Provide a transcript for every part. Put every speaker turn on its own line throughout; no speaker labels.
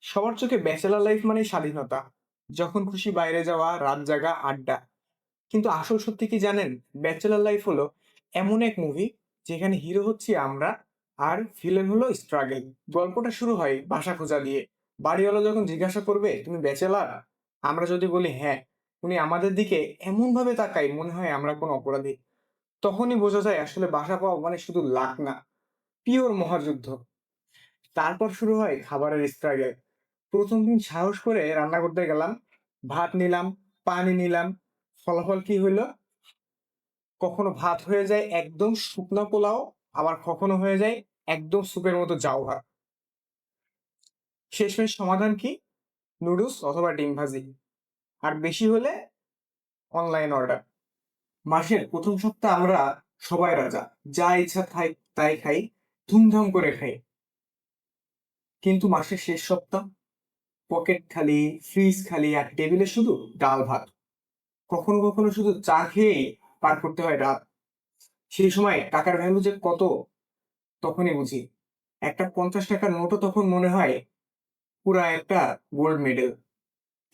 সবার চোখে bachelor life মানে স্বাধীনতা, যখন খুশি বাইরে যাওয়া, রাত জাগা, আড্ডা। কিন্তু আসল সত্যি কি জানেন? ব্যাচেলর লাইফ হলো এমন এক মুভি যেখানে হিরো হচ্ছি আমরা আর ভিলেন হলো স্ট্রাগল। গল্পটা শুরু হয় বাসা খোঁজা দিয়ে। বাড়িওয়ালা যখন জিজ্ঞাসা করবে তুমি ব্যাচেলর, আমরা যদি বলি হ্যাঁ, উনি আমাদের দিকে এমন ভাবে তাকাই মনে হয় আমরা কোনো অপরাধী। তখনই বোঝা যায় আসলে বাসা পাওয়া মানে শুধু লাক না, পিওর মহাযুদ্ধ। তারপর শুরু হয় খাবারের স্ট্রাগল। প্রথম দিন সাহস করে রান্না করতে গেলাম, ভাত নিলাম, পানি নিলাম, ফলাফল কি হইলো? কখনো ভাত হয়ে যায় একদম শুকনা পোলাও, আবার কখনো হয়ে যায় একদম স্যুপের মতো জাউ ভাত। শেষমেশ সমাধান কি? নুডলস অথবা ডিম ভাজি, আর বেশি হলে অনলাইন অর্ডার। মাসের প্রথম সপ্তাহ আমরা সবাই রাজা, যা ইচ্ছা খাই তাই খাই, ধুমধাম করে খাই। কিন্তু মাসের শেষ সপ্তাহ, পকেট খালি, ফ্রিজ খালি, আর টেবিলে শুধু ডাল ভাত। কখনো কখনো শুধু চা খেয়েই পার করতে হয় রাত। সেই সময় টাকার ভ্যালু যে কত তখনই বুঝি। একটা 50 টাকার নোটও তখন মনে হয় পুরা একটা গোল্ড মেডেল।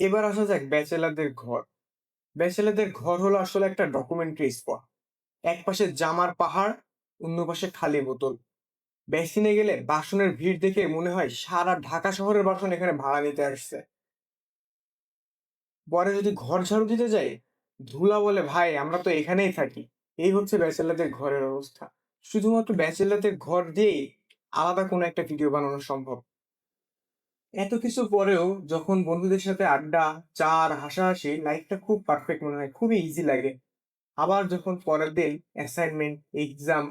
এবার আসা যাক ব্যাচেলারদের ঘর। ব্যাচেলারদের ঘর হলো আসলে একটা ডকুমেন্টারি স্পট। এক পাশে জামার পাহাড়, অন্য পাশে খালি বোতল। বেসিনে গেলে বাসনের ভিড় দেখে মনে হয় সারা ঢাকা শহরের বাসন এখানে ভাড়া নিতে আসছে। পরে যদি ঘর ঝাড়ু দিতে যাই, ধুলা বলে ভাই আমরা তো এখানেই থাকি। এই হচ্ছে ব্যাচেলারদের ঘরের অবস্থা। শুধুমাত্র ব্যাচেলারদের ঘর দিয়েই আলাদা কোনো একটা ভিডিও বানানো সম্ভব। এত কিছু পরেও যখন বন্ধুদের সাথে আড্ডা, চা আর হাসাহাসি, লাইফটা খুব পারফেক্ট মনে হয়, খুবই ইজি লাগে। আবার যখন পরের দিন অ্যাসাইনমেন্ট, এক্সাম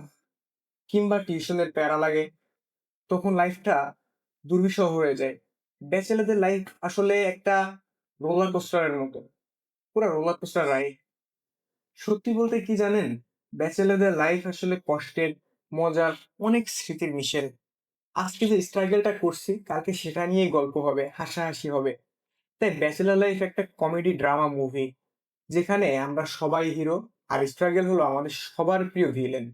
কিংবা টিউশনের প্যারা লাগে, তখন লাইফটা দুর্বিষহ হয়ে যায়। ব্যাচেলারদের লাইফ আসলে একটা রোলার কোস্টারের মতো, পুরো রোলার কোস্টার রাইড। সত্যি বলতে কি জানেন, ব্যাচেলরদের লাইফ আসলে কষ্টের, মজার, অনেক স্মৃতির মিশেল। আজকে যে স্ট্রাগলটা করছি কালকে সেটা নিয়েই গল্প হবে, হাসাহাসি হবে। তাই ব্যাচেলর লাইফ একটা কমেডি ড্রামা মুভি, যেখানে আমরা সবাই হিরো আর স্ট্রাগল হলো আমাদের সবার প্রিয় ভিলেন।